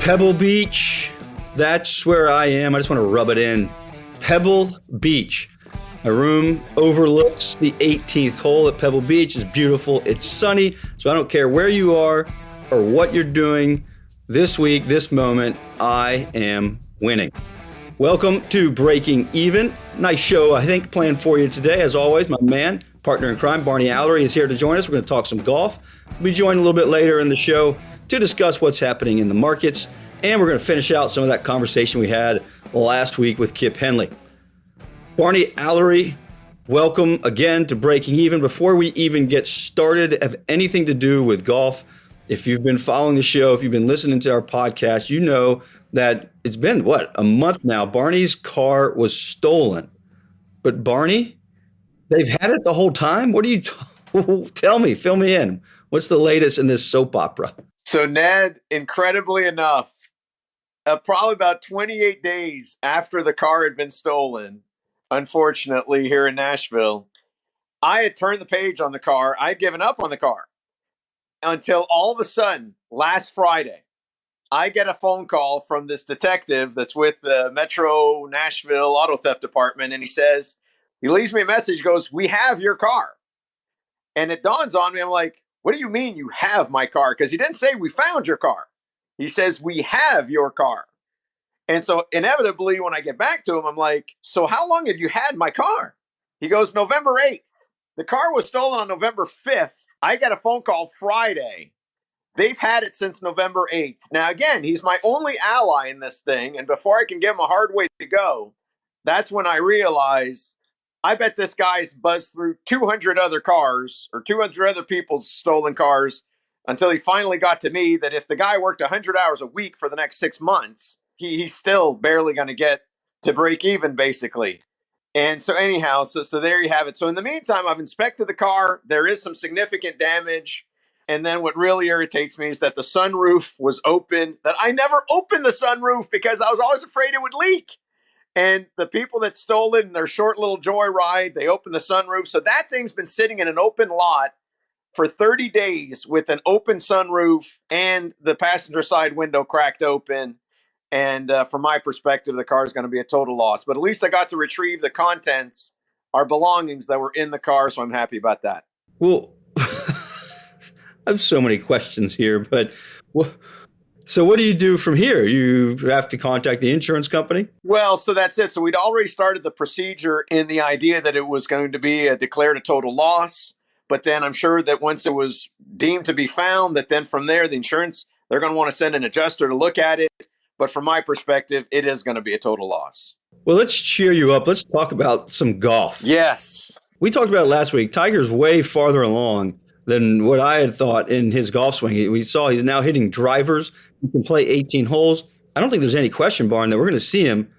Pebble Beach, that's where I am. I just want to rub it in. Pebble Beach. My room overlooks the 18th hole at Pebble Beach. It's beautiful. It's sunny, so I don't care where you are or what you're doing this week, this moment, I am winning. Welcome to Breaking Even. Nice show, I think, planned for you today. As always, my man, partner in crime, Barney Alary, is here to join us. We're going to talk some golf. We'll be joined a little bit later in the show to discuss what's happening in the markets. And we're going to finish out some of that conversation we had last week with Kip Henley. Barney Alary, welcome again to Breaking Even. Before we even get started, have anything to do with golf, if you've been following the show, if you've been listening to our podcast, you know that it's been, a month now. Barney's car was stolen. But Barney, they've had it the whole time? What do you tell me? Fill me in. What's the latest in this soap opera? So Ned, incredibly enough, probably about 28 days after the car had been stolen, unfortunately, here in Nashville, I had turned the page on the car. I had given up on the car until all of a sudden, last Friday, I get a phone call from this detective that's with the Metro Nashville Auto Theft Department, and he leaves me a message, goes, "We have your car." And it dawns on me, I'm like, what do you mean you have my car? Because he didn't say we found your car. He says we have your car. And so inevitably, when I get back to him, I'm like, so how long have you had my car? He goes, November 8th. The car was stolen on November 5th. I got a phone call Friday. They've had it since November 8th. Now, again, he's my only ally in this thing. And before I can give him a hard way to go, that's when I realize I bet this guy's buzzed through 200 other cars or 200 other people's stolen cars until he finally got to me that if the guy worked 100 hours a week for the next 6 months, he's still barely going to get to break even, basically. And so anyhow, so there you have it. So in the meantime, I've inspected the car. There is some significant damage. And then what really irritates me is that the sunroof was open, that I never opened the sunroof because I was always afraid it would leak. And the people that stole it in their short little joyride, they opened the sunroof. So that thing's been sitting in an open lot for 30 days with an open sunroof and the passenger side window cracked open. And from my perspective, the car is going to be a total loss. But at least I got to retrieve the contents, our belongings that were in the car. So I'm happy about that. Well, I have so many questions here, but so what do you do from here? You have to contact the insurance company? Well, so that's it. So we'd already started the procedure in the idea that it was going to be declared a total loss. But then I'm sure that once it was deemed to be found, that then from there, the insurance, they're going to want to send an adjuster to look at it. But from my perspective, it is going to be a total loss. Well, let's cheer you up. Let's talk about some golf. Yes. We talked about it last week. Tiger's way farther along than what I had thought in his golf swing. We saw he's now hitting drivers. He can play 18 holes. I don't think there's any question, Barn, that we're going to see him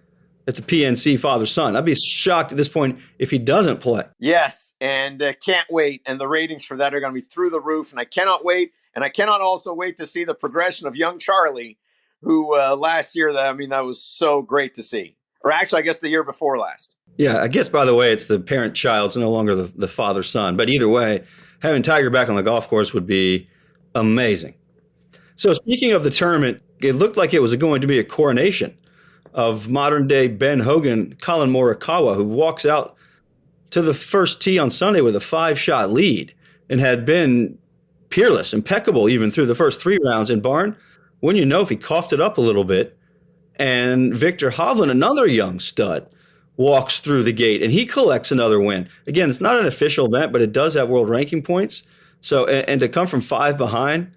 at the PNC father-son. I'd be shocked at this point if he doesn't play. Yes, and can't wait. And the ratings for that are going to be through the roof. And I cannot wait. And I cannot also wait to see the progression of young Charlie, who last year, that was so great to see. Or actually, I guess the year before last. Yeah, I guess, by the way, it's the parent-child. It's no longer the father-son. But either way, having Tiger back on the golf course would be amazing. So speaking of the tournament, it looked like it was going to be a coronation of modern-day Ben Hogan, Colin Morikawa, who walks out to the first tee on Sunday with a 5-shot lead and had been peerless, impeccable even through the first 3 rounds. And Barn, wouldn't you know if he coughed it up a little bit, and Victor Hovland, another young stud, walks through the gate and he collects another win. Again, it's not an official event, but it does have world ranking points. So, and to come from 5 behind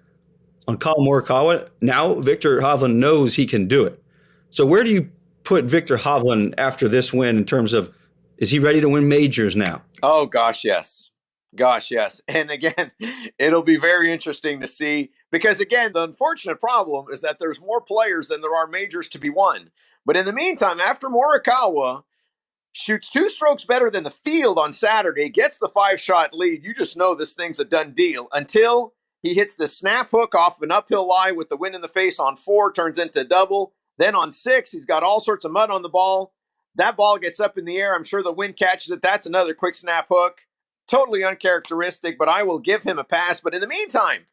on Colin Morikawa, now Victor Hovland knows he can do it. So where do you put Victor Hovland after this win in terms of, is he ready to win majors now? Oh, gosh, yes. Gosh, yes. And again, it'll be very interesting to see because, again, the unfortunate problem is that there's more players than there are majors to be won. But in the meantime, after Morikawa shoots 2 strokes better than the field on Saturday, gets the 5-shot lead, you just know this thing's a done deal until he hits the snap hook off of an uphill lie with the wind in the face on 4, turns into a double. Then on 6, he's got all sorts of mud on the ball. That ball gets up in the air. I'm sure the wind catches it. That's another quick snap hook. Totally uncharacteristic, but I will give him a pass. But in the meantime,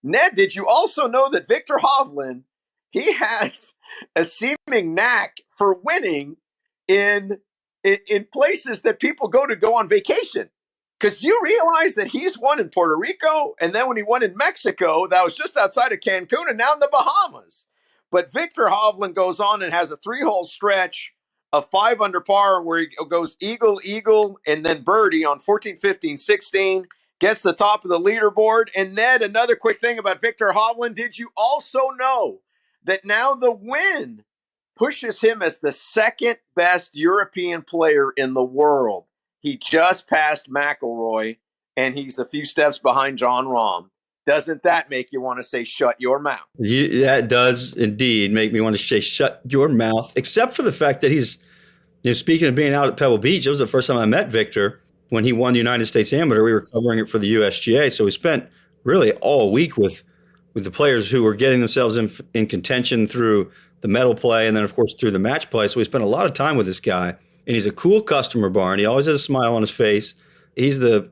Ned, did you also know that Victor Hovland, he has a seeming knack for winning in places that people go on vacation? Because you realize that he's won in Puerto Rico, and then when he won in Mexico, that was just outside of Cancun, and now in the Bahamas. But Victor Hovland goes on and has a 3-hole stretch of 5 under par where he goes eagle, eagle, and then birdie on 14, 15, 16, gets the top of the leaderboard. And Ned, another quick thing about Victor Hovland, did you also know that now the win pushes him as the second best European player in the world? He just passed McIlroy, and he's a few steps behind Jon Rahm. Doesn't that make you want to say, shut your mouth? That does indeed make me want to say, shut your mouth, except for the fact that he's, speaking of being out at Pebble Beach, it was the first time I met Victor when he won the United States Amateur. We were covering it for the USGA. So we spent really all week with the players who were getting themselves in contention through the medal play and then, of course, through the match play. So we spent a lot of time with this guy. And he's a cool customer, Barney. He always has a smile on his face. He's the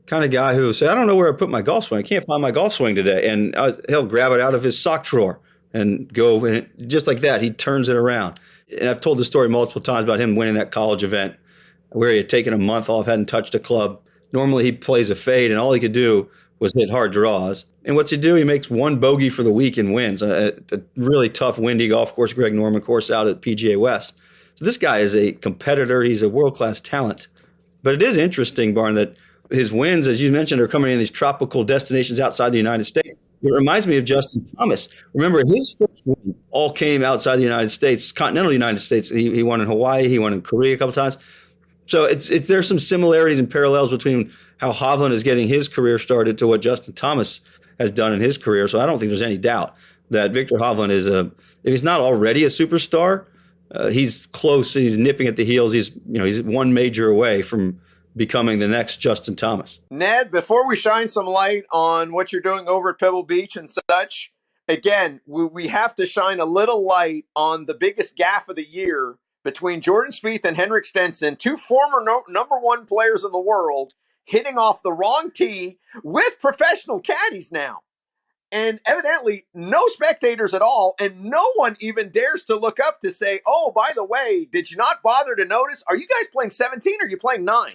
kind of guy who say, I don't know where I put my golf swing. I can't find my golf swing today. And he'll grab it out of his sock drawer and go, and just like that, he turns it around. And I've told the story multiple times about him winning that college event where he had taken a month off, hadn't touched a club. Normally he plays a fade, and all he could do was hit hard draws. And what's he do? He makes one bogey for the week and wins. A really tough, windy golf course, Greg Norman course out at PGA West. So this guy is a competitor. He's a world-class talent. But it is interesting, Barn, that his wins, as you mentioned, are coming in these tropical destinations outside the United States. It reminds me of Justin Thomas. Remember, his first win all came outside the United States, continental United States. He won in Hawaii. He won in Korea a couple times. So there's some similarities and parallels between how Hovland is getting his career started to what Justin Thomas has done in his career. So I don't think there's any doubt that Victor Hovland is if he's not already a superstar, he's close. He's nipping at the heels. He's one major away from becoming the next Justin Thomas. Ned, before we shine some light on what you're doing over at Pebble Beach and such, again, we have to shine a little light on the biggest gaffe of the year between Jordan Spieth and Henrik Stenson, two former number one players in the world, hitting off the wrong tee with professional caddies now. And evidently, no spectators at all, and no one even dares to look up to say, oh, by the way, did you not bother to notice? Are you guys playing 17 or are you playing 9?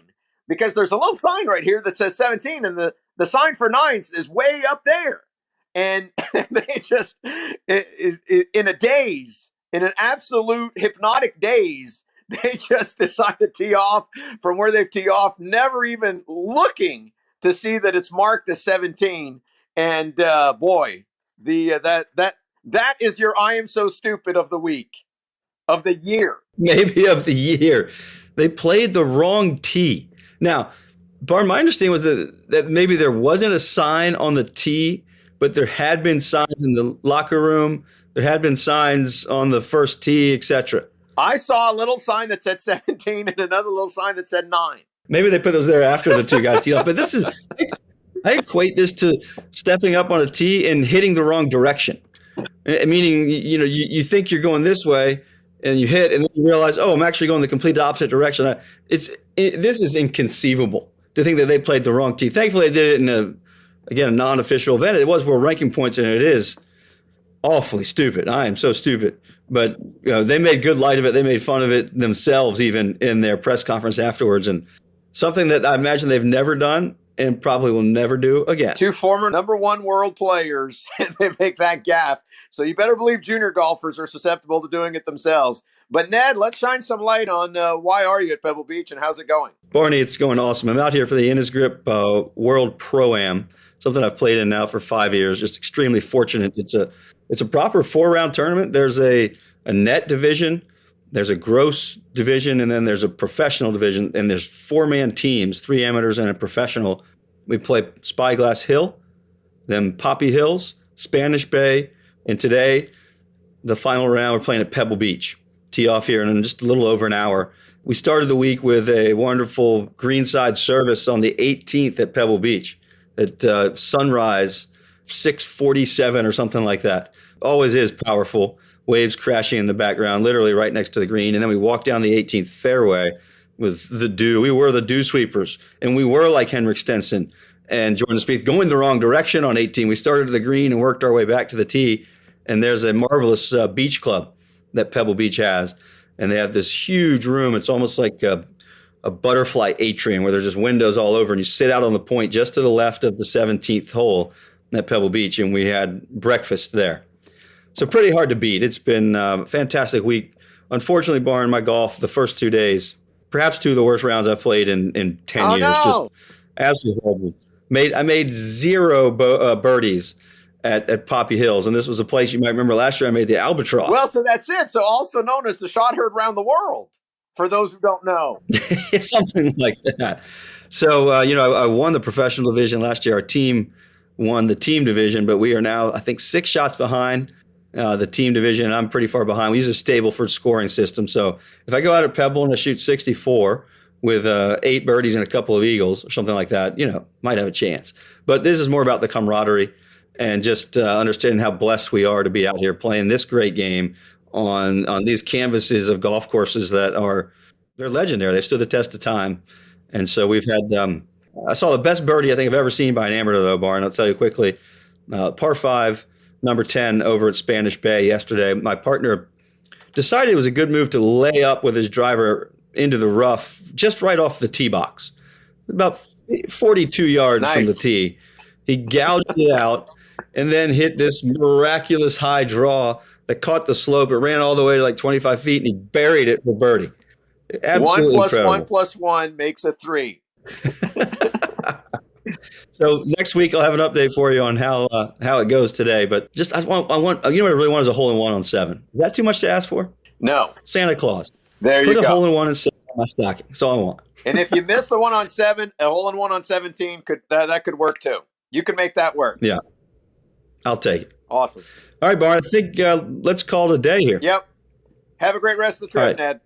Because there's a little sign right here that says 17, and the sign for 9s is way up there. And they just, in a daze, in an absolute hypnotic daze, they just decide to tee off from where they've teed off, never even looking to see that it's marked as 17. And boy, that is your I am so stupid of the week, of the year. Maybe of the year. They played the wrong tee. Now, Barn, my understanding was that maybe there wasn't a sign on the tee, but there had been signs in the locker room. There had been signs on the first tee, etc. I saw a little sign that said 17 and another little sign that said 9. Maybe they put those there after the two guys teed off. But this is, I equate this to stepping up on a tee and hitting the wrong direction. Meaning, you think you're going this way and you hit, and then you realize, oh, I'm actually going the complete opposite direction. This is inconceivable to think that they played the wrong tee. Thankfully, they did it in a non-official event. It was world ranking points, and it is awfully stupid. I am so stupid. But they made good light of it. They made fun of it themselves, even in their press conference afterwards. And something that I imagine they've never done and probably will never do again. Two former number one world players, and they make that gaffe. So you better believe junior golfers are susceptible to doing it themselves. But Ned, let's shine some light on why are you at Pebble Beach and how's it going? Barney, it's going awesome. I'm out here for the Innisgrip World Pro-Am, something I've played in now for 5 years. Just extremely fortunate. It's a proper 4-round tournament. There's a net division, there's a gross division, and then there's a professional division. And there's 4-man teams, 3 amateurs and a professional. We play Spyglass Hill, then Poppy Hills, Spanish Bay, and today, the final round, we're playing at Pebble Beach. Tee off here in just a little over an hour. We started the week with a wonderful greenside service on the 18th at Pebble Beach at sunrise, 6:47 or something like that. Always is powerful. Waves crashing in the background, literally right next to the green. And then we walked down the 18th fairway with the dew. We were the dew sweepers, and we were like Henrik Stenson and Jordan Spieth going the wrong direction on 18. We started at the green and worked our way back to the tee. And there's a marvelous beach club that Pebble Beach has. And they have this huge room. It's almost like a butterfly atrium where there's just windows all over. And you sit out on the point just to the left of the 17th hole at Pebble Beach. And we had breakfast there. So pretty hard to beat. It's been a fantastic week. Unfortunately, Barn, my golf, the first 2 days, perhaps 2 of the worst rounds I've played in 10 years. No. Just absolutely horrible. I made 0 birdies at Poppy Hills, and this was a place you might remember last year I made the Albatross. Well, so that's it. So also known as the shot heard around the world, for those who don't know. Something like that. So, I won the professional division last year. Our team won the team division, but we are now, I think, 6 shots behind the team division, and I'm pretty far behind. We use a Stableford scoring system. So if I go out at Pebble and I shoot 64 with 8 birdies and a couple of eagles or something like that, might have a chance. But this is more about the camaraderie and just understanding how blessed we are to be out here playing this great game on these canvases of golf courses that they're legendary. They stood the test of time. And so we've had, I saw the best birdie I think I've ever seen by an amateur though, Barn. I'll tell you quickly, par 5, number 10 over at Spanish Bay yesterday. My partner decided it was a good move to lay up with his driver into the rough, just right off the tee box, about 42 yards from the tee. He gouged it out and then hit this miraculous high draw that caught the slope. It ran all the way to like 25 feet, and he buried it for birdie. Absolutely 1 + incredible. 1 + 1 makes a 3. So next week I'll have an update for you on how it goes today. But just I want what I really want is a hole-in-one on 7. Is that too much to ask for? No. Santa Claus. There you go. Put a hole-in-one and 7 on my stocking. That's all I want. And if you miss the one on 7, a hole-in-one on 17 that could work too. You can make that work. Yeah, I'll take it. Awesome. All right, Barn. I think let's call it a day here. Yep. Have a great rest of the trip, right. Ned.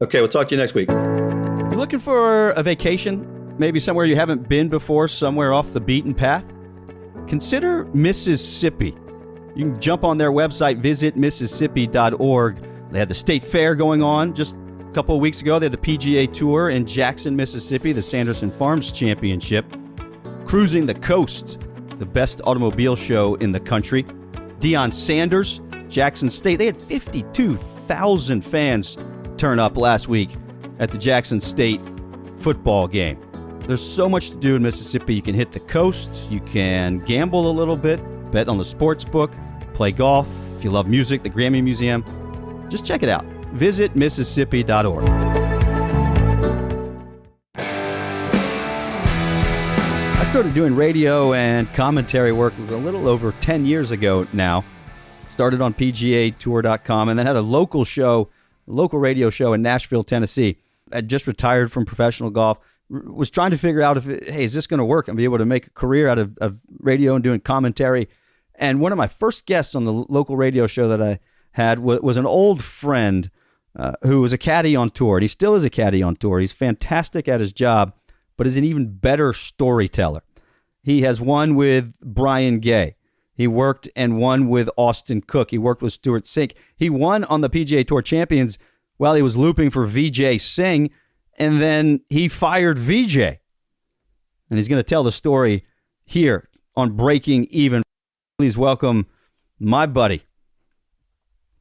Okay, we'll talk to you next week. You looking for a vacation? Maybe somewhere you haven't been before, somewhere off the beaten path? Consider Mississippi. You can jump on their website, visitmississippi.org. They had the state fair going on just a couple of weeks ago. They had the PGA Tour in Jackson, Mississippi, the Sanderson Farms Championship. Cruising the Coast, the best automobile show in the country. Deion Sanders, Jackson State. They had 52,000 fans turn up last week at the Jackson State football game. There's so much to do in Mississippi. You can hit the coast, you can gamble a little bit, bet on the sports book, play golf. If you love music, the Grammy Museum, just check it out. Visit Mississippi.org. I started doing radio and commentary work a little over 10 years ago now. Started on PGAtour.com and then had a local radio show in Nashville, Tennessee. I just retired from professional golf. Was trying to figure out is this going to work and be able to make a career out of radio and doing commentary. And one of my first guests on the local radio show that I had was an old friend who was a caddy on tour. And he still is a caddy on tour. He's fantastic at his job, but is an even better storyteller. He has won with Brian Gay. He worked and won with Austin Cook. He worked with Stuart Sink. He won on the PGA Tour Champions while he was looping for Vijay Singh. And then he fired VJ. And he's going to tell the story here on Breaking Even. Please welcome my buddy,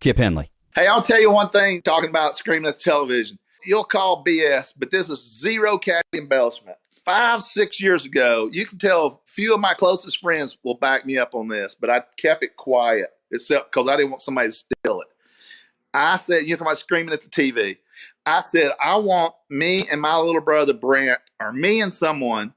Kip Henley. Hey, I'll tell you one thing, talking about screaming at the television. You'll call BS, but this is zero caddy embellishment. 5-6 years ago, you can tell a few of my closest friends will back me up on this, but I kept it quiet, except because I didn't want somebody to steal it. I said, you're talking about screaming at the TV. I said, I want me and my little brother Brent, or me and someone,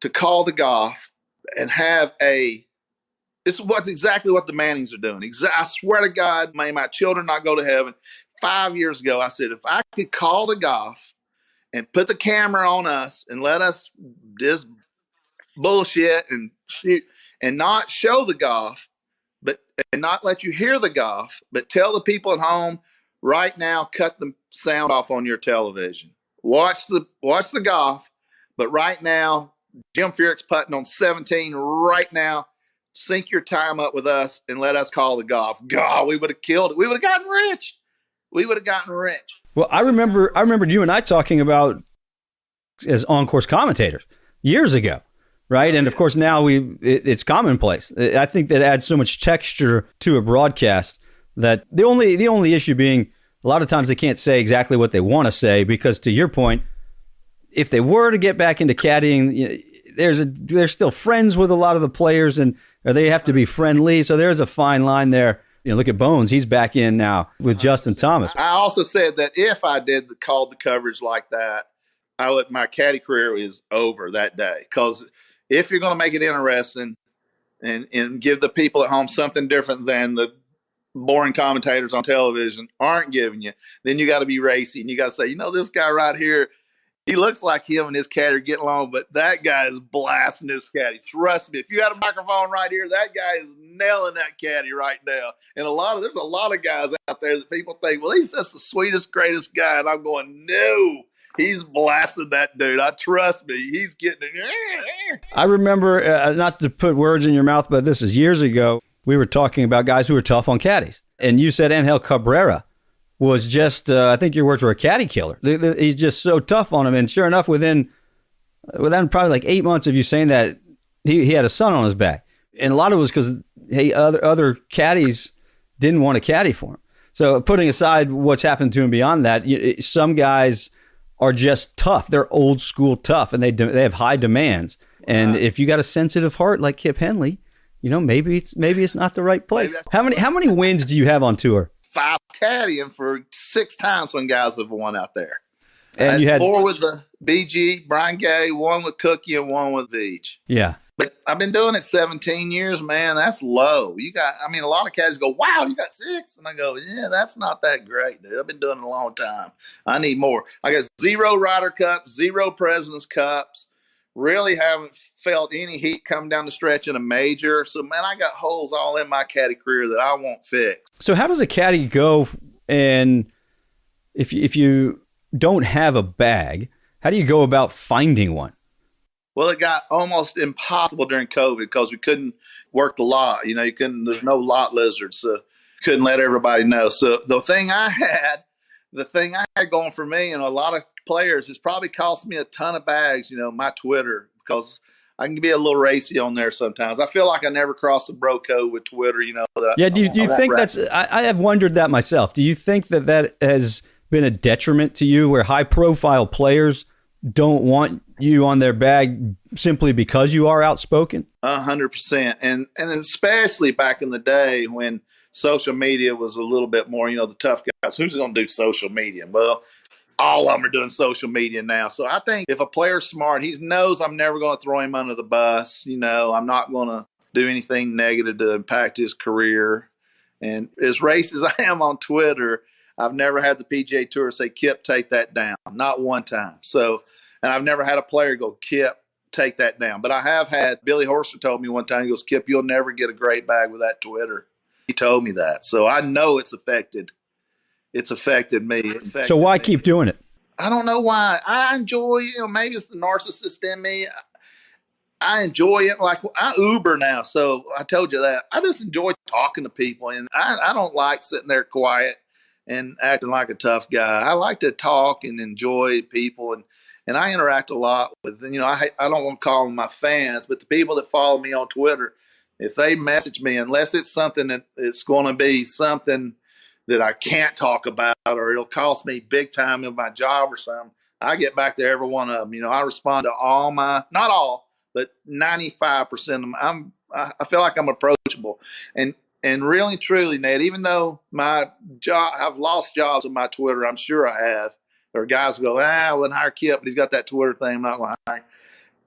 to call the golf and have this is exactly what the Mannings are doing. I swear to God, may my children not go to heaven. 5 years ago, I said, if I could call the golf and put the camera on us and let us just bullshit and shoot and not show the golf, and not let you hear the golf, but tell the people at home right now, cut the sound off on your television. Watch the golf, but right now, Jim Furyk's putting on 17 right now. Sync your time up with us and let us call the golf. God, we would have killed it. We would have gotten rich. Well, I remember you and I talking about as on-course commentators years ago, right? And of course now it's commonplace. I think that adds so much texture to a broadcast that the only issue being a lot of times they can't say exactly what they want to say because, to your point, if they were to get back into caddying, they're still friends with a lot of the players, or they have to be friendly. So there's a fine line there. Look at Bones; he's back in now with Justin Thomas. I also said that if I called the coverage like that, my caddy career is over that day. Because if you're going to make it interesting and give the people at home something different than the boring commentators on television aren't giving you, then you got to be racy and you got to say, this guy right here, he looks like him and his caddy are getting along, but that guy is blasting his caddy. Trust me, if you had a microphone right here, that guy is nailing that caddy right now. And there's a lot of guys out there that people think, well, he's just the sweetest, greatest guy. And I'm going, no, he's blasting that dude. Trust me, he's getting it. I remember, not to put words in your mouth, but this is years ago, we were talking about guys who were tough on caddies. And you said Angel Cabrera was just, I think your words were a caddy killer. He's just so tough on him. And sure enough, within probably like 8 months of you saying that, he had a son on his back. And a lot of it was because other caddies didn't want to caddy for him. So putting aside what's happened to him beyond that, some guys are just tough. They're old school tough, and they have high demands. And if you got a sensitive heart like Kip Henley, maybe it's not the right place. How many wins do you have on tour? 5 caddying for 6 times when guys have won out there. And you had 4 with the BG, Brian Gay, 1 with Cookie, and 1 with Beach. Yeah. But I've been doing it 17 years, man. That's low. A lot of caddies go, wow, you got 6. And I go, yeah, that's not that great, dude. I've been doing it a long time. I need more. I got 0 Ryder Cups, 0 President's Cups. Really haven't felt any heat come down the stretch in a major. So, man, I got holes all in my caddy career that I won't fix. So how does a caddy go? And if you don't have a bag, how do you go about finding one? Well, it got almost impossible during COVID because we couldn't work the lot. There's no lot lizards, so couldn't let everybody know. So the thing I had going for me and a lot of players, it's probably cost me a ton of bags, my Twitter, because I can be a little racy on there sometimes. I feel like I never crossed the bro code with Twitter, Yeah, do you think that's, I have wondered that myself. Do you think that has been a detriment to you where high profile players don't want you on their bag simply because you are outspoken? 100%. And especially back in the day when social media was a little bit more, the tough guys, who's going to do social media? Well, all of them are doing social media now. So I think if a player's smart, he knows I'm never going to throw him under the bus. I'm not going to do anything negative to impact his career. And as racist as I am on Twitter, I've never had the PGA Tour say, Kip, take that down. Not one time. So, and I've never had a player go, Kip, take that down. But I have had, Billy Horster told me one time, he goes, Kip, you'll never get a great bag with that Twitter. He told me that. So I know it's affected me. So why keep doing it? I don't know why. I enjoy, maybe it's the narcissist in me. I enjoy it. Like I Uber now. So I told you that. I just enjoy talking to people. And I don't like sitting there quiet and acting like a tough guy. I like to talk and enjoy people. And I interact a lot with, I don't want to call them my fans, but the people that follow me on Twitter, if they message me, unless it's something that it's going to be something that I can't talk about or it'll cost me big time in my job or something, I get back to every one of them. I respond to all not all, but 95% of them. I feel like I'm approachable. And really, truly, Ned, even though my job, I've lost jobs on my Twitter, I'm sure I have. Or guys go, I wouldn't hire Kip, but he's got that Twitter thing, I'm not going to hire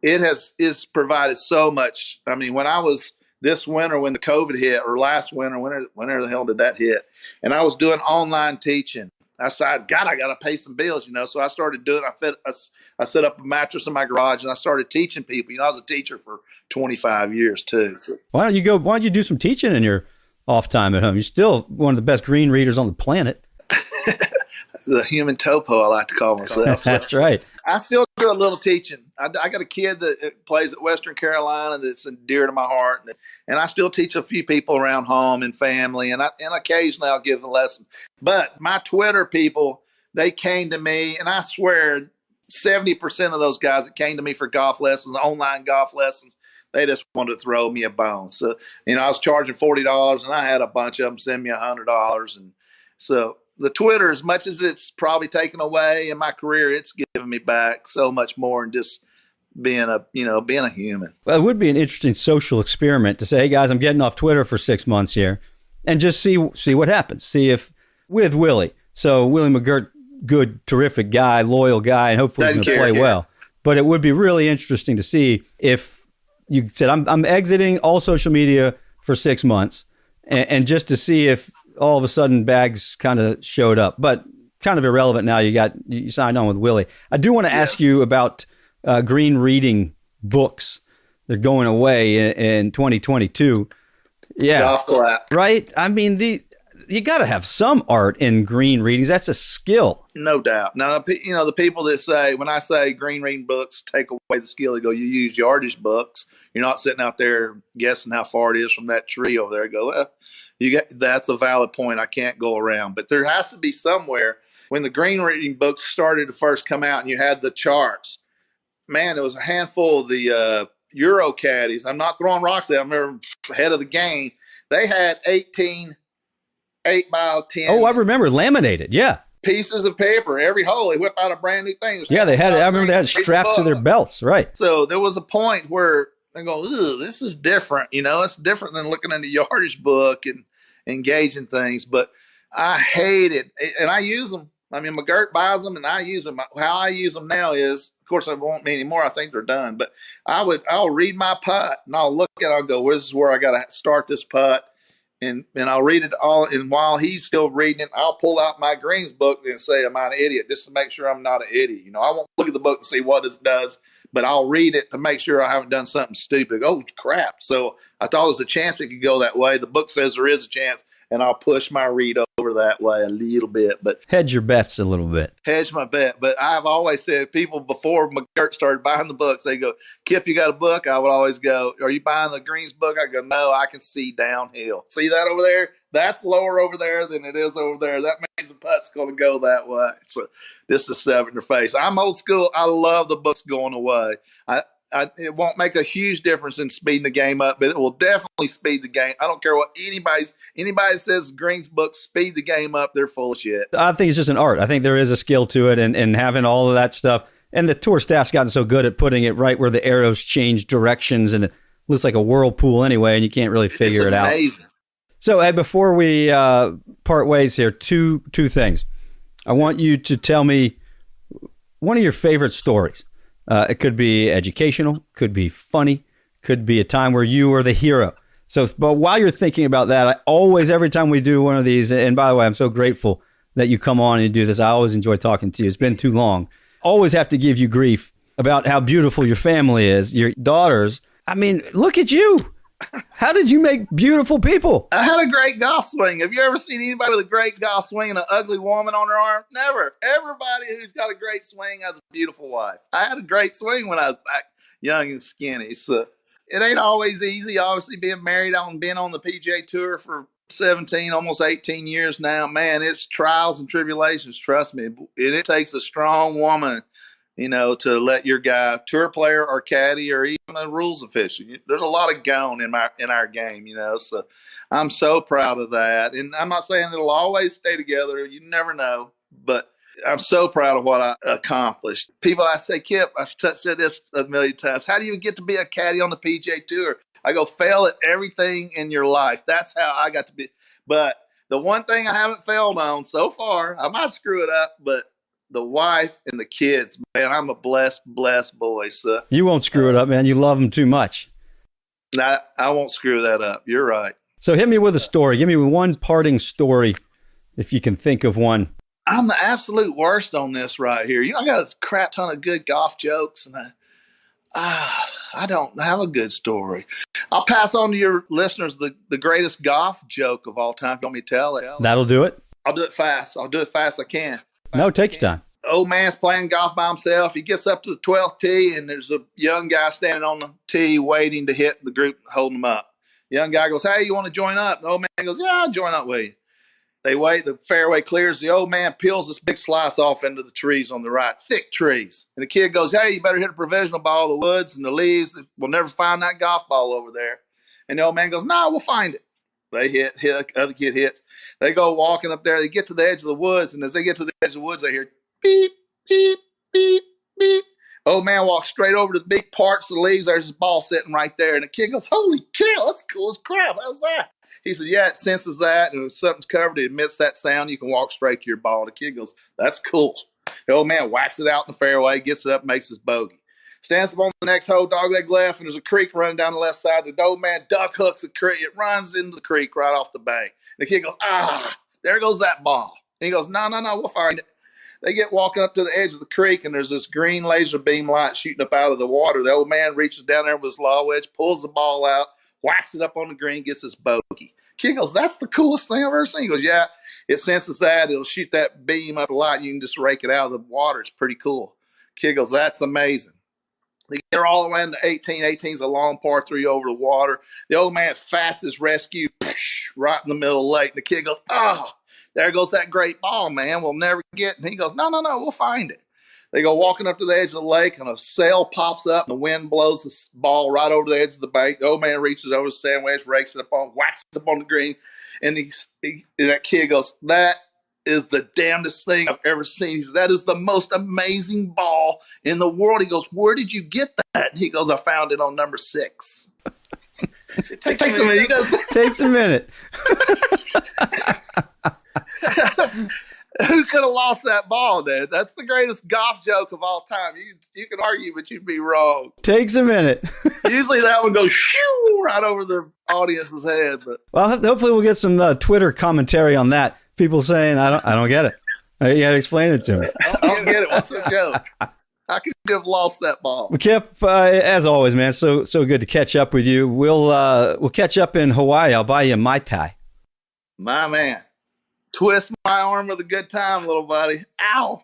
him. It's provided so much. I mean, when I was this winter, when the COVID hit, or last winter, whenever the hell did that hit? And I was doing online teaching. I decided, God, I got to pay some bills, So I started doing. I set up a mattress in my garage and I started teaching people. I was a teacher for 25 years too. So. Why don't you do some teaching in your off time at home? You're still one of the best green readers on the planet. The human topo, I like to call myself. That's right. I still do a little teaching. I got a kid that plays at Western Carolina that's dear to my heart, and I still teach a few people around home and family, and occasionally I'll give a lesson. But my Twitter people, they came to me, and I swear 70% of those guys that came to me for golf lessons, online golf lessons, they just wanted to throw me a bone. So, I was charging $40 and I had a bunch of them send me $100. And so the Twitter, as much as it's probably taken away in my career, it's given me back so much more than just being a human. Well, it would be an interesting social experiment to say, hey guys, I'm getting off Twitter for 6 months here, and just see what happens. See if with Willie. So Willie McGirt, good, terrific guy, loyal guy, and hopefully he's going to play well. But it would be really interesting to see if you said, I'm exiting all social media for 6 months, and just to see if all of a sudden bags kind of showed up. But kind of irrelevant now. You signed on with Willie. I do want to ask you about green reading books. They're going away in 2022. Yeah. Golf clap. Right? I mean, you got to have some art in green readings. That's a skill. No doubt. Now, the people that say, when I say green reading books take away the skill, they go, you use yardage books. You're not sitting out there guessing how far it is from that tree over there. I go, well, that's a valid point. I can't go around. But there has to be somewhere. When the green reading books started to first come out and you had the charts, man, there was a handful of the Euro caddies. I'm not throwing rocks at them. I remember ahead of the game. They had 18 8x10. Oh, I remember laminated. Yeah. Pieces of paper. Every hole, they whip out a brand new thing. Yeah, they had it. I remember they had strapped to their belts. Right. So there was a point where they go, "Ugh, this is different." It's different than looking in the yardage book and engaging things. But I hate it. And I use them. I mean, McGirt buys them and I use them. How I use them now is, of course, I won't be anymore. I think they're done. But I'll read my putt and I'll look at it. I'll go, this is where I got to start this putt. And I'll read it all. And while he's still reading it, I'll pull out my greens book and say, am I an idiot? Just to make sure I'm not an idiot. I won't look at the book and see what it does, but I'll read it to make sure I haven't done something stupid. Oh, crap. So I thought there was a chance it could go that way. The book says there is a chance, and I'll push my read over that way a little bit. But hedge your bets a little bit. Hedge my bet. But I've always said, people before McGirt started buying the books, they go, Kip, you got a book? I would always go, are you buying the greens book? I go, no, I can see downhill. See that over there? That's lower over there than it is over there. That means the putt's going to go that way. So just to shove it in your face. I'm old school. I love the books going away. It won't make a huge difference in speeding the game up, but it will definitely speed the game. I don't care what anybody says greens books speed the game up. They're full of shit. I think it's just an art. I think there is a skill to it, and having all of that stuff. And the tour staff's gotten so good at putting it right where the arrows change directions, and it looks like a whirlpool anyway, and you can't really figure it out. It's amazing. So, Ed, before we part ways here, two things. I want you to tell me one of your favorite stories. It could be educational, could be funny, could be a time where you were the hero. So, but while you're thinking about that, every time we do one of these, and by the way, I'm so grateful that you come on and do this. I always enjoy talking to you. It's been too long. Always have to give you grief about how beautiful your family is, your daughters. I mean, look at you. How did you make beautiful people? I had a great golf swing. Have you ever seen anybody with a great golf swing and an ugly woman on their arm? Never. Everybody who's got a great swing has a beautiful wife. I had a great swing when I was back young and skinny. So it ain't always easy. Obviously, being married and being on the PGA Tour for 17, almost 18 years now, man, it's trials and tribulations. Trust me. It takes a strong woman, to let your guy, tour player or caddy or even a rules official. There's a lot of gone in our game, so I'm so proud of that. And I'm not saying it'll always stay together. You never know, but I'm so proud of what I accomplished. People, I say, Kip, I've said this a million times. How do you get to be a caddy on the PGA Tour? I go, fail at everything in your life. That's how I got to be. But the one thing I haven't failed on so far, I might screw it up, but the wife and the kids, man, I'm a blessed boy. So you won't screw it up, man. You love them too much. I won't screw that up. You're right. So hit me with a story. Give me one parting story, if you can think of one. I'm the absolute worst on this right here. I got a crap ton of good golf jokes, and I don't have a good story. I'll pass on to your listeners the greatest golf joke of all time. If you want me to tell it, that'll do it. I'll do it fast. I'll do it fast as I can. No, take your time. Old man's playing golf by himself. He gets up to the 12th tee, and there's a young guy standing on the tee waiting to hit the group holding him up. Young guy goes, hey, you want to join up? The old man goes, yeah, I'll join up with you. They wait. The fairway clears. The old man peels this big slice off into the trees on the right, thick trees. And the kid goes, hey, you better hit a provisional ball. The woods and the leaves, we'll never find that golf ball over there. And the old man goes, no, we'll find it. They hit, other kid hits. They go walking up there. They get to the edge of the woods. And as they get to the edge of the woods, they hear beep, beep, beep, beep. Old man walks straight over to the big parts of the leaves. There's his ball sitting right there. And the kid goes, holy cow, that's cool as crap. How's that? He said, yeah, it senses that. And if something's covered, it emits that sound. You can walk straight to your ball. The kid goes, that's cool. The old man whacks it out in the fairway, gets it up, makes his bogey. Stands up on the next hole, dogleg left, and there's a creek running down the left side. The old man duck hooks the creek. It runs into the creek right off the bank. The kid goes, there goes that ball. And he goes, no, we'll find it. They get walking up to the edge of the creek, and there's this green laser beam light shooting up out of the water. The old man reaches down there with his law wedge, pulls the ball out, whacks it up on the green, gets his bogey. Kid goes, that's the coolest thing I've ever seen. He goes, yeah, it senses that. It'll shoot that beam up the light. You can just rake it out of the water. It's pretty cool. Kid goes, that's amazing. They get her all the way into 18. 18's a long par 3 over the water. The old man fats his rescue right in the middle of the lake. The kid goes, there goes that great ball, man. We'll never get it. And he goes, no, we'll find it. They go walking up to the edge of the lake, and a sail pops up, and the wind blows the ball right over the edge of the bank. The old man reaches over the sand wedge, rakes it up on, whacks it up on the green, and that kid goes, that is the damnedest thing I've ever seen. He says, that is the most amazing ball in the world. He goes, where did you get that? And he goes, I found it on number 6. It takes a minute. He goes, Takes a minute. who could have lost that ball, dude? That's the greatest golf joke of all time. You can argue, but you'd be wrong. Takes a minute. Usually that would go shoo right over the audience's head. But Well, hopefully we'll get some Twitter commentary on that. People saying, I don't get it. You got to explain it to me. I don't get it. What's the joke? How could you have lost that ball? Well, Kip, as always, man, so good to catch up with you. We'll catch up in Hawaii. I'll buy you a Mai Tai. My man. Twist my arm with a good time, little buddy. Ow.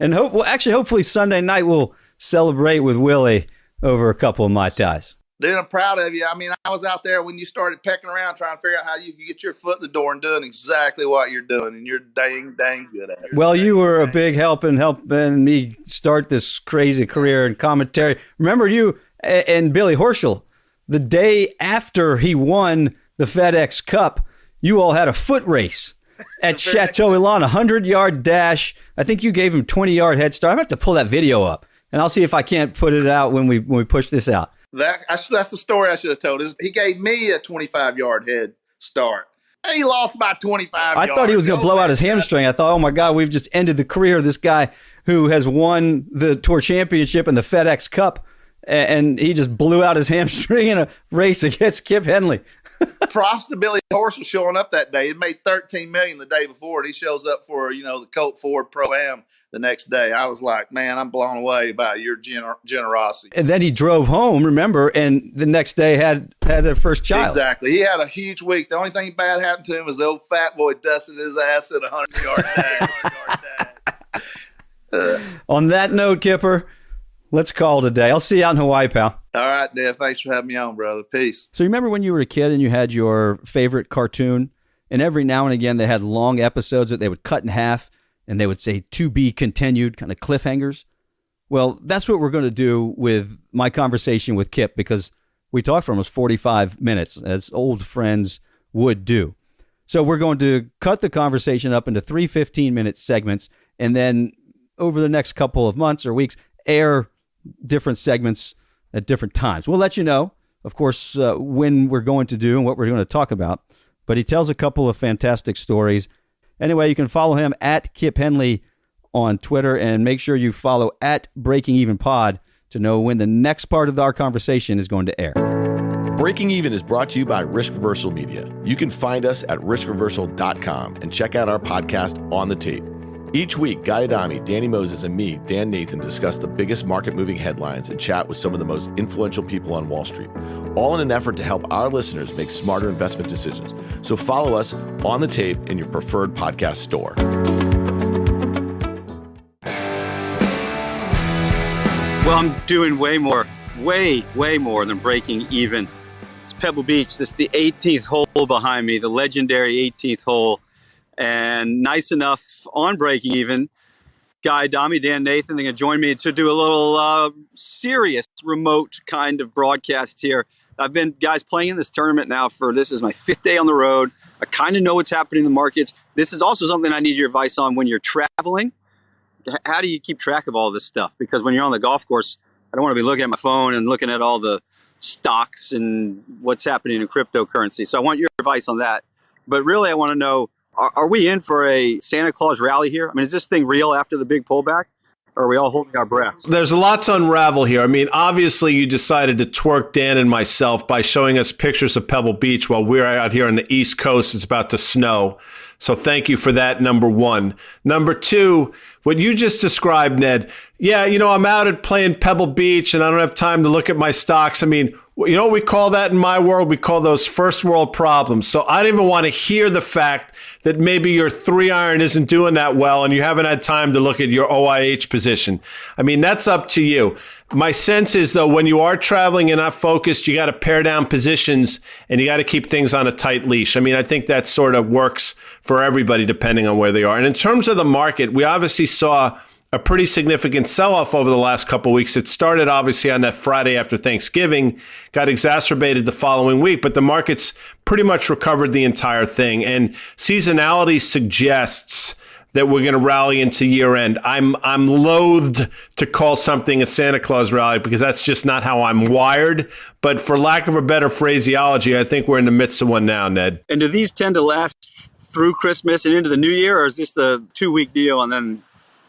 And hopefully Sunday night we'll celebrate with Willie over a couple of Mai Tais. Dude, I'm proud of you. I mean, I was out there when you started pecking around trying to figure out how you could get your foot in the door and doing exactly what you're doing, and you're dang good at it. Well, you were a big help in helping me start this crazy career in commentary. Remember you and Billy Horschel, the day after he won the FedEx Cup, you all had a foot race at Chateau Elan, 100-yard dash. I think you gave him 20-yard head start. I'm going to have to pull that video up, and I'll see if I can't put it out when we push this out. That's the story I should have told. He gave me a 25-yard head start. He lost by 25 yards. I thought he was going to blow out his hamstring. I thought, oh, my God, we've just ended the career of this guy who has won the Tour Championship and the FedEx Cup, and he just blew out his hamstring in a race against Kip Henley. Props to Billy Horschel showing up that day. He made $13 million the day before, and he shows up for the Colt Ford Pro-Am the next day. I was like, man, I'm blown away by your generosity. And then he drove home, remember, and the next day had their first child. Exactly. He had a huge week. The only thing bad happened to him was the old fat boy dusted his ass at a 100-yard dash. On that note, Kipper, let's call it a day. I'll see you out in Hawaii, pal. All right, Dave. Thanks for having me on, brother. Peace. So you remember when you were a kid and you had your favorite cartoon, and every now and again they had long episodes that they would cut in half, and they would say, to be continued, kind of cliffhangers? Well, that's what we're going to do with my conversation with Kip, because we talked for almost 45 minutes, as old friends would do. So we're going to cut the conversation up into 3 15-minute segments, and then over the next couple of months or weeks, air different segments at different times. We'll let you know, of course, when we're going to do and what we're going to talk about. But he tells a couple of fantastic stories. Anyway, you can follow him at Kip Henley on Twitter, and make sure you follow at Breaking Even Pod to know when the next part of our conversation is going to air. Breaking Even is brought to you by Risk Reversal Media. You can find us at riskreversal.com and check out our podcast, On the Tape. Each week, Guy Adami, Danny Moses, and me, Dan Nathan, discuss the biggest market-moving headlines and chat with some of the most influential people on Wall Street, all in an effort to help our listeners make smarter investment decisions. So follow us On the Tape in your preferred podcast store. Well, I'm doing way more than breaking even. It's Pebble Beach. This is the 18th hole behind me, the legendary 18th hole. and nice enough on break even. Guy Adami, Dan Nathan, they're going to join me to do a little serious remote kind of broadcast here. I've been, guys, playing in this tournament now this is my 5th day on the road. I kind of know what's happening in the markets. This is also something I need your advice on when you're traveling. How do you keep track of all this stuff? Because when you're on the golf course, I don't want to be looking at my phone and looking at all the stocks and what's happening in cryptocurrency. So I want your advice on that. But really, I want to know, are we in for a Santa Claus rally here? I mean, is this thing real after the big pullback? Or are we all holding our breath? There's a lot to unravel here. I mean, obviously, you decided to twerk Dan and myself by showing us pictures of Pebble Beach while we're out here on the East Coast. It's about to snow. So thank you for that, number one. Number two, what you just described, Ned. Yeah, I'm out at playing Pebble Beach and I don't have time to look at my stocks. I mean, you know what we call that in my world? We call those first world problems. So I don't even want to hear the fact that maybe your 3-iron isn't doing that well and you haven't had time to look at your OIH position. I mean, that's up to you. My sense is, though, when you are traveling and not focused, you got to pare down positions and you got to keep things on a tight leash. I mean, I think that sort of works for everybody depending on where they are. And in terms of the market, we obviously saw a pretty significant sell-off over the last couple of weeks. It started obviously on that Friday after Thanksgiving, got exacerbated the following week, but the market's pretty much recovered the entire thing. And seasonality suggests that we're going to rally into year end. I'm loath to call something a Santa Claus rally because that's just not how I'm wired. But for lack of a better phraseology, I think we're in the midst of one now, Ned. And do these tend to last through Christmas and into the new year, or is this the 2-week deal and then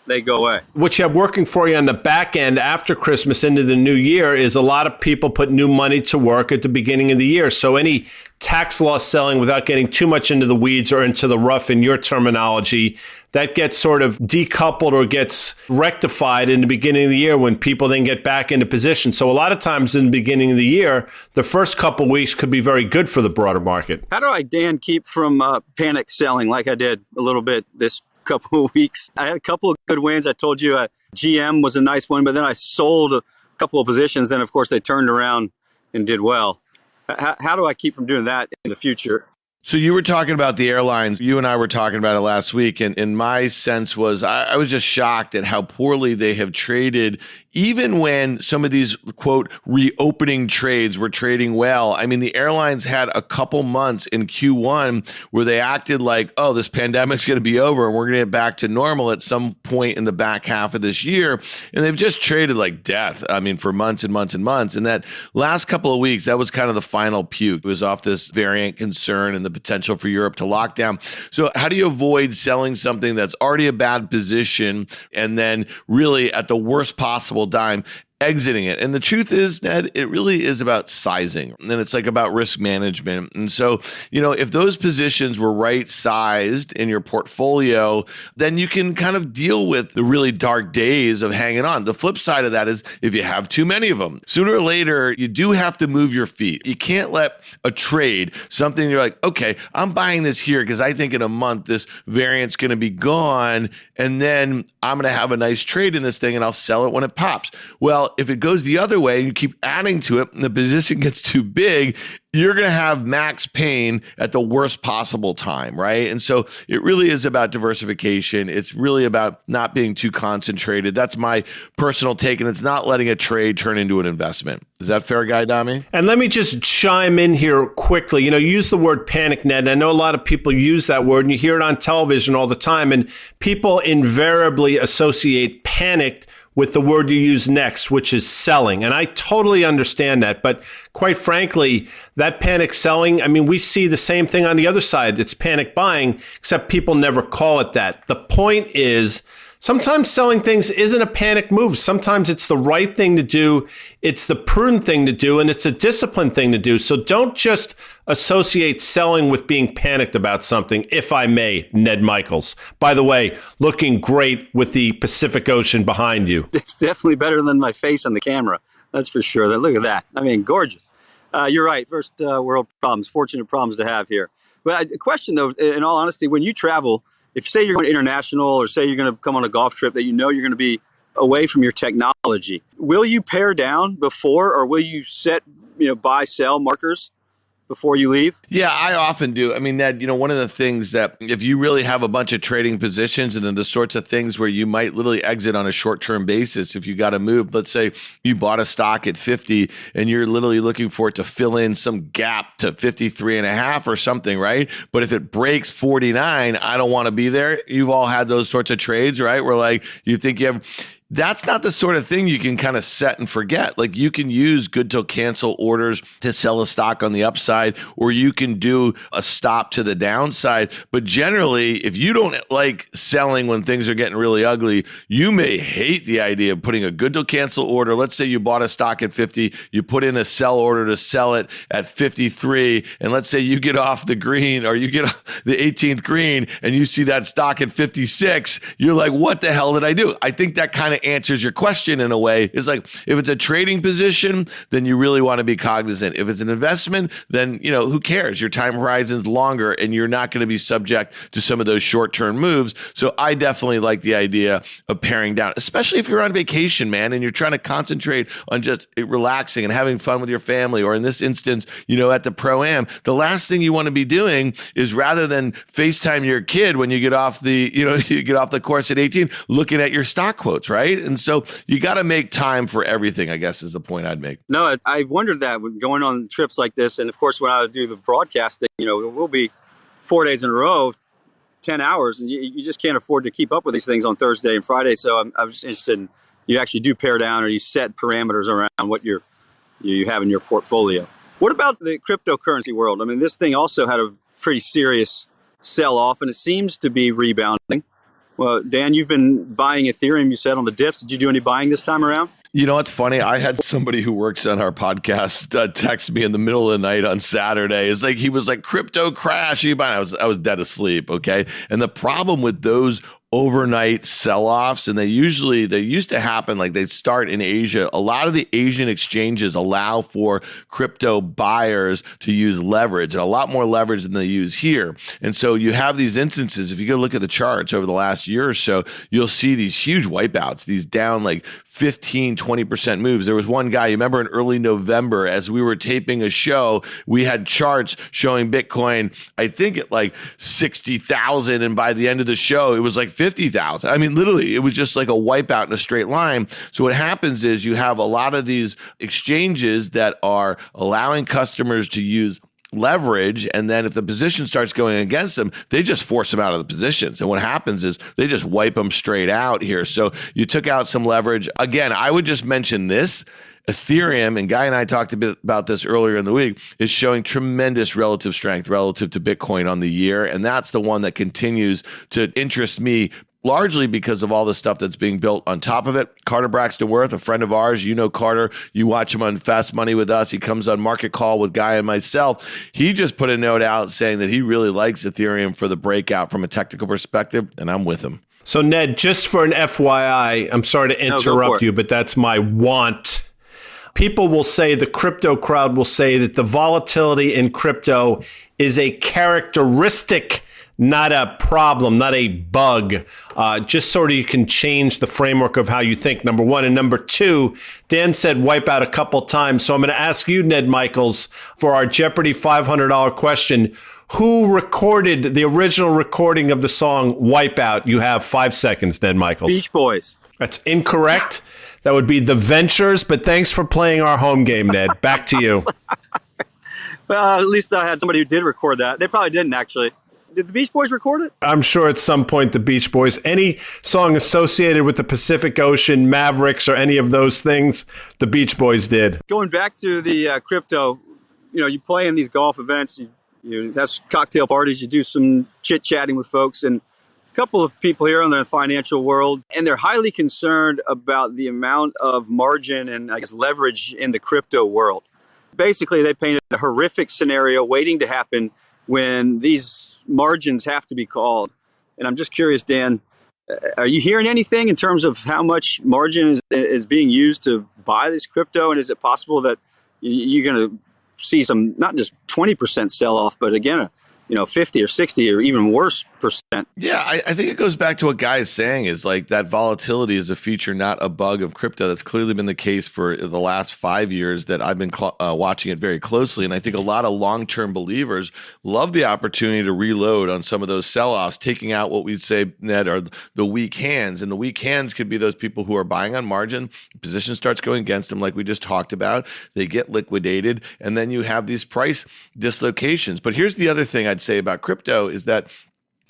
they go away? What you have working for you on the back end after Christmas into the new year is a lot of people put new money to work at the beginning of the year. So any tax loss selling, without getting too much into the weeds or into the rough in your terminology, that gets sort of decoupled or gets rectified in the beginning of the year when people then get back into position. So a lot of times in the beginning of the year, the first couple of weeks could be very good for the broader market. How do I, Dan, keep from panic selling like I did a little bit this couple of weeks? I had a couple of good wins. I told you GM was a nice one, but then I sold a couple of positions. Then, of course, they turned around and did well. How do I keep from doing that in the future? So you were talking about the airlines. You and I were talking about it last week. And my sense was I was just shocked at how poorly they have traded, even when some of these, quote, reopening trades were trading well. I mean, the airlines had a couple months in Q1 where they acted like, oh, this pandemic's going to be over and we're going to get back to normal at some point in the back half of this year. And they've just traded like death. I mean, for months and months and months. And that last couple of weeks, that was kind of the final puke. It was off this variant concern and the potential for Europe to lock down. So how do you avoid selling something that's already a bad position and then really at the worst possible time exiting it? And the truth is, Ned, it really is about sizing, and it's like about risk management. And so, if those positions were right sized in your portfolio, then you can kind of deal with the really dark days of hanging on. The flip side of that is if you have too many of them, sooner or later, you do have to move your feet. You can't let a trade, something you're like, okay, I'm buying this here because I think in a month this variant's going to be gone, and then I'm going to have a nice trade in this thing and I'll sell it when it pops. Well, if it goes the other way and you keep adding to it and the position gets too big, you're going to have max pain at the worst possible time, right? And so it really is about diversification. It's really about not being too concentrated. That's my personal take, and it's not letting a trade turn into an investment. Is that fair, Guy Adami? And let me just chime in here quickly. You use the word panic, Ned. I know a lot of people use that word, and you hear it on television all the time, and people invariably associate panic with the word you use next, which is selling. And I totally understand that. But quite frankly, that panic selling, I mean, we see the same thing on the other side. It's panic buying, except people never call it that. The point is, sometimes selling things isn't a panic move. Sometimes it's the right thing to do. It's the prudent thing to do, and it's a disciplined thing to do. So don't just associate selling with being panicked about something, if I may, Ned Michaels. By the way, looking great with the Pacific Ocean behind you. It's definitely better than my face on the camera. That's for sure. Look at that. I mean, gorgeous. You're right. First world problems, fortunate problems to have here. But a question, though, in all honesty, when you travel, if say you're going international or say you're going to come on a golf trip that you know you're going to be away from your technology, will you pare down before, or will you set, buy, sell markers before you leave? Yeah, I often do. I mean, Ned, one of the things that if you really have a bunch of trading positions and then the sorts of things where you might literally exit on a short-term basis, if you got to move, let's say you bought a stock at 50 and you're literally looking for it to fill in some gap to 53 and a half or something, right? But if it breaks 49, I don't want to be there. You've all had those sorts of trades, right? Where like you think you have... That's not the sort of thing you can kind of set and forget. Like you can use good till cancel orders to sell a stock on the upside, or you can do a stop to the downside. But generally, if you don't like selling when things are getting really ugly, you may hate the idea of putting a good till cancel order. Let's say you bought a stock at 50, you put in a sell order to sell it at 53. And let's say you get off the green or you get the 18th green and you see that stock at 56. You're like, what the hell did I do? I think that kind of answers your question in a way. It's like, if it's a trading position, then you really want to be cognizant. If it's an investment, then, who cares? Your time horizon's longer and you're not going to be subject to some of those short-term moves. So I definitely like the idea of paring down, especially if you're on vacation, man, and you're trying to concentrate on just relaxing and having fun with your family, or in this instance, at the Pro-Am. The last thing you want to be doing is, rather than FaceTime your kid when you get off the, you get off the course at 18, looking at your stock quotes, right? And so you got to make time for everything, I guess, is the point I'd make. No, I wondered that when going on trips like this. And of course, when I do the broadcasting, it will be 4 days in a row, 10 hours, and you just can't afford to keep up with these things on Thursday and Friday. So I was just interested in, you actually do pare down, or you set parameters around what you have in your portfolio. What about the cryptocurrency world? I mean, this thing also had a pretty serious sell-off, and it seems to be rebounding. Well, Dan, you've been buying Ethereum, you said, on the dips. Did you do any buying this time around? It's funny. I had somebody who works on our podcast text me in the middle of the night on Saturday. It's like, he was like, crypto crash. I was dead asleep. Okay. And the problem with those overnight sell-offs, and they used to happen, like they start in Asia. A lot of the Asian exchanges allow for crypto buyers to use leverage, and a lot more leverage than they use here. And so you have these instances. If you go look at the charts over the last year or so, you'll see these huge wipeouts, these down like 15, 20% moves. There was one guy, you remember in early November, as we were taping a show, we had charts showing Bitcoin, I think at like 60,000. And by the end of the show, it was like 50,000. I mean, literally, it was just like a wipeout in a straight line. So what happens is you have a lot of these exchanges that are allowing customers to use leverage, and then if the position starts going against them, they just force them out of the positions. And what happens is they just wipe them straight out here. So you took out some leverage. Again, I would just mention this. Ethereum, and Guy and I talked a bit about this earlier in the week, is showing tremendous relative strength relative to Bitcoin on the year. And that's the one that continues to interest me, largely because of all the stuff that's being built on top of it. Carter Braxton Worth, a friend of ours, Carter, you watch him on Fast Money with us. He comes on Market Call with Guy and myself. He just put a note out saying that he really likes Ethereum for the breakout from a technical perspective, and I'm with him. So Ned, just for an FYI, I'm sorry to interrupt you, but that's my want. People will say, the crypto crowd will say, that the volatility in crypto is a characteristic, not a problem, not a bug. Just sort of you can change the framework of how you think, number one. And number two, Dan said wipe out a couple times. So I'm going to ask you, Ned Michaels, for our Jeopardy $500 question. Who recorded the original recording of the song Wipeout? You have 5 seconds, Ned Michaels. Beach Boys. That's incorrect. That would be The Ventures, but thanks for playing our home game, Ned. Back to you. Well, at least I had somebody who did record that. They probably didn't, actually. Did the Beach Boys record it? I'm sure at some point the Beach Boys, any song associated with the Pacific Ocean, Mavericks, or any of those things, the Beach Boys did. Going back to the crypto, you play in these golf events, you have cocktail parties, you do some chit-chatting with folks, and a couple of people here in the financial world, and they're highly concerned about the amount of margin and, I guess, leverage in the crypto world. Basically, they painted a horrific scenario waiting to happen when these margins have to be called. And I'm just curious, Dan, are you hearing anything in terms of how much margin is being used to buy this crypto? And is it possible that you're going to see some, not just 20% sell-off, but again, 50 or 60 or even worse percent. Yeah, I think it goes back to what Guy is saying, is like that volatility is a feature, not a bug of crypto. That's clearly been the case for the last 5 years that I've been watching it very closely. And I think a lot of long-term believers love the opportunity to reload on some of those sell-offs, taking out what we'd say, Ned, are the weak hands. And the weak hands could be those people who are buying on margin, position starts going against them like we just talked about, they get liquidated, and then you have these price dislocations. But here's the other thing I'd say about crypto is that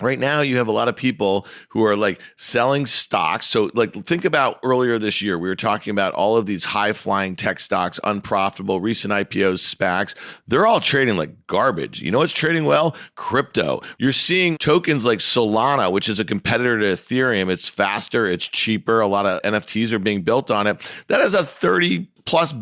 right now, you have a lot of people who are like selling stocks. So like think about earlier this year, we were talking about all of these high flying tech stocks, unprofitable, recent IPOs, SPACs. They're all trading like garbage. You know what's trading well? Crypto. You're seeing tokens like Solana, which is a competitor to Ethereum. It's faster, it's cheaper. A lot of NFTs are being built on it. That has a $30+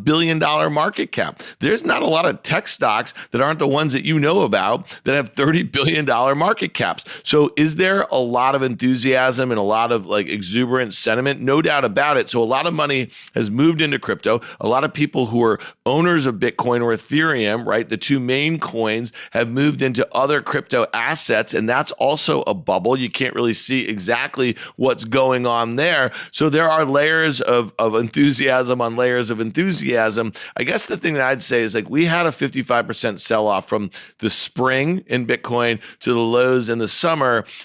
billion market cap. There's not a lot of tech stocks that aren't the ones that you know about that have $30 billion market caps. So is there a lot of enthusiasm and a lot of like exuberant sentiment? No doubt about it. So a lot of money has moved into crypto. A lot of people who are owners of Bitcoin or Ethereum, right? The two main coins have moved into other crypto assets. And that's also a bubble. You can't really see exactly what's going on there. So there are layers of enthusiasm on layers of enthusiasm. I guess the thing that I'd say is like we had a 55% sell-off from the spring in Bitcoin to the lows in the summer.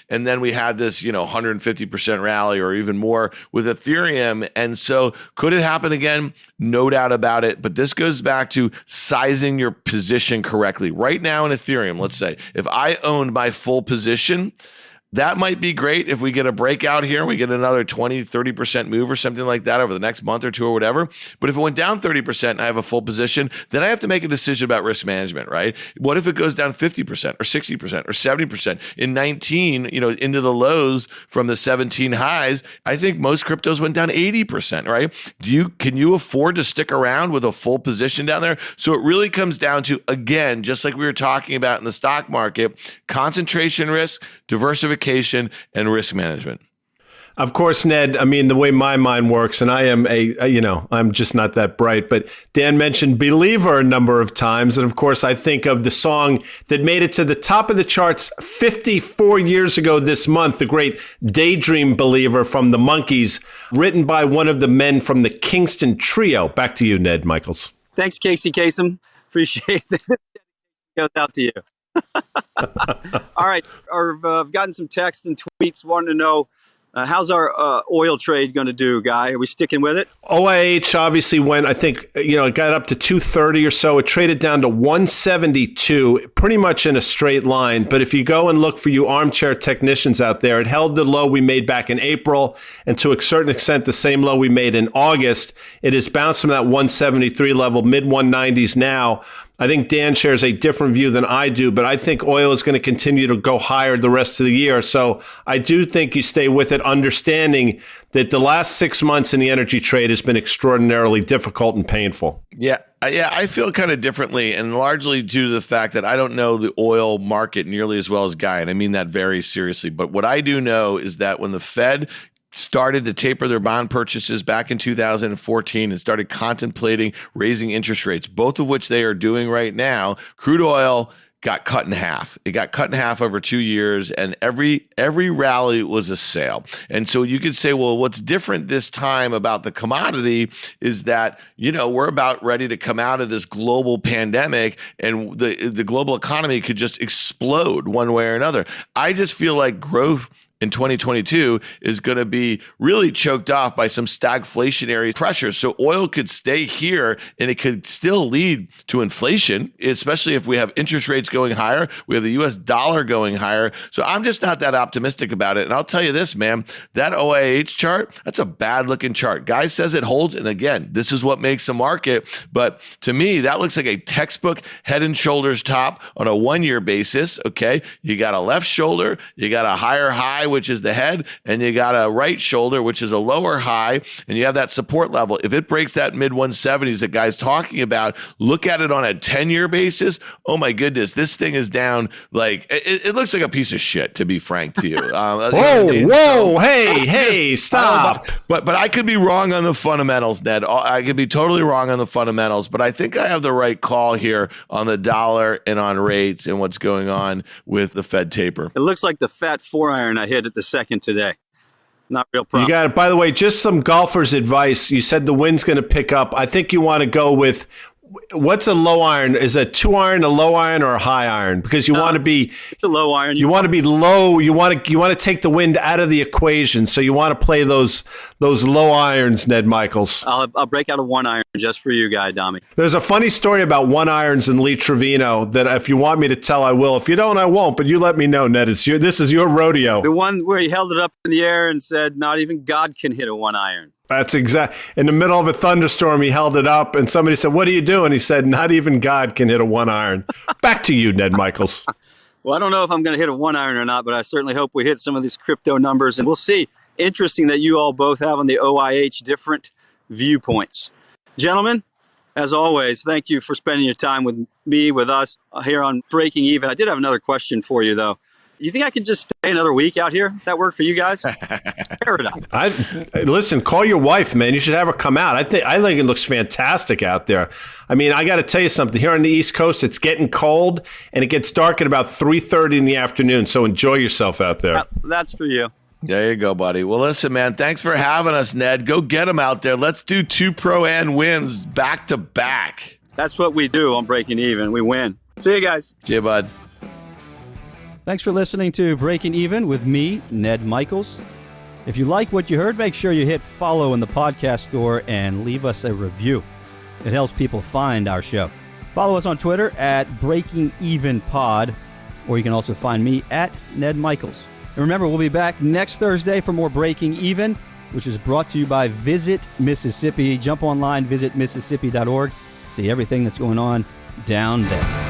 And then we had this, 150% rally or even more with Ethereum. And so could it happen again? No doubt about it. But this goes back to sizing your position correctly. Right now in Ethereum, let's say if I owned my full position, that might be great if we get a breakout here and we get another 20, 30% move or something like that over the next month or two or whatever. But if it went down 30% and I have a full position, then I have to make a decision about risk management, right? What if it goes down 50% or 60% or 70%? In 19, into the lows from the 17 highs, I think most cryptos went down 80%, right? Can you afford to stick around with a full position down there? So it really comes down to, again, just like we were talking about in the stock market, concentration risk, diversification, and risk management. Of course, Ned, I mean, the way my mind works, and I am I'm just not that bright, but Dan mentioned Believer a number of times. And of course, I think of the song that made it to the top of the charts 54 years ago this month, the great Daydream Believer from the Monkees, written by one of the men from the Kingston Trio. Back to you, Ned Michaels. Thanks, Casey Kasem. Appreciate it. Goes out to you. All right. I've gotten some texts and tweets wanting to know how's our oil trade going to do, Guy? Are we sticking with it? OIH obviously went, I think, it got up to 230 or so. It traded down to 172, pretty much in a straight line. But if you go and look for you armchair technicians out there, it held the low we made back in April, and to a certain extent, the same low we made in August. It has bounced from that 173 level, mid 190s now. I think Dan shares a different view than I do, but I think oil is going to continue to go higher the rest of the year. So I do think you stay with it, understanding that the last 6 months in the energy trade has been extraordinarily difficult and painful. Yeah, I feel kind of differently, and largely due to the fact that I don't know the oil market nearly as well as Guy, and I mean that very seriously. But what I do know is that when the Fed started to taper their bond purchases back in 2014 and started contemplating raising interest rates, both of which they are doing right now, crude oil got cut in half. It got cut in half over 2 years, and every rally was a sale. And so you could say, well, what's different this time about the commodity is that, we're about ready to come out of this global pandemic, and the global economy could just explode one way or another. I just feel like growth in 2022 is going to be really choked off by some stagflationary pressures. So oil could stay here and it could still lead to inflation, especially if we have interest rates going higher. We have the US dollar going higher. So I'm just not that optimistic about it. And I'll tell you this, man, that OIH chart, that's a bad looking chart. Guy says it holds. And again, this is what makes a market. But to me, that looks like a textbook head and shoulders top on a 1 year basis. Okay. You got a left shoulder, you got a higher high which is the head, and you got a right shoulder, which is a lower high, and you have that support level. If it breaks that mid 170s that guy's talking about, look at it on a 10-year basis. Oh my goodness, this thing is down like it looks like a piece of shit, to be frank to you. Whoa, hey, stop. But I could be wrong on the fundamentals, Ned. I could be totally wrong on the fundamentals, but I think I have the right call here on the dollar and on rates and what's going on with the Fed taper. It looks like the fat 4-iron I hit at the second today. Not real problem. You got it. By the way, just some golfer's advice. You said the wind's going to pick up. I think you want to go with, what's a low iron? Is a 2-iron a low iron or a high iron? Because you want to be the low iron. You want to be low. You want to take the wind out of the equation. So you want to play those low irons, Ned Michaels. I'll break out a 1-iron just for you, guy Adami. There's a funny story about 1-irons and Lee Trevino that if you want me to tell, I will. If you don't, I won't. But you let me know, Ned. This is your rodeo. The one where he held it up in the air and said, "Not even God can hit a 1-iron." That's exact. In the middle of a thunderstorm, he held it up, and somebody said, "What are you doing?" He said, "Not even God can hit a 1-iron." Back to you, Ned Michaels. Well, I don't know if I'm going to hit a 1-iron or not, but I certainly hope we hit some of these crypto numbers, and we'll see. Interesting that you all both have on the OIH different viewpoints. Gentlemen, as always, thank you for spending your time with me, with us here on Breaking Even. I did have another question for you, though. You think I could just stay another week out here? That work for you guys? Paradise. Listen, call your wife, man. You should have her come out. I think it looks fantastic out there. I mean, I got to tell you something. Here on the East Coast, it's getting cold, and it gets dark at about 3:30 in the afternoon. So enjoy yourself out there. That's for you. There you go, buddy. Well, listen, man, thanks for having us, Ned. Go get them out there. Let's do 2 Pro-Am wins back to back. That's what we do on Breaking Even. We win. See you guys. See you, bud. Thanks for listening to Breaking Even with me, Ned Michaels. If you like what you heard, make sure you hit follow in the podcast store and leave us a review. It helps people find our show. Follow us on Twitter at Breaking Even Pod, or you can also find me at Ned Michaels. And remember, we'll be back next Thursday for more Breaking Even, which is brought to you by Visit Mississippi. Jump online, visit Mississippi.org. See everything that's going on down there.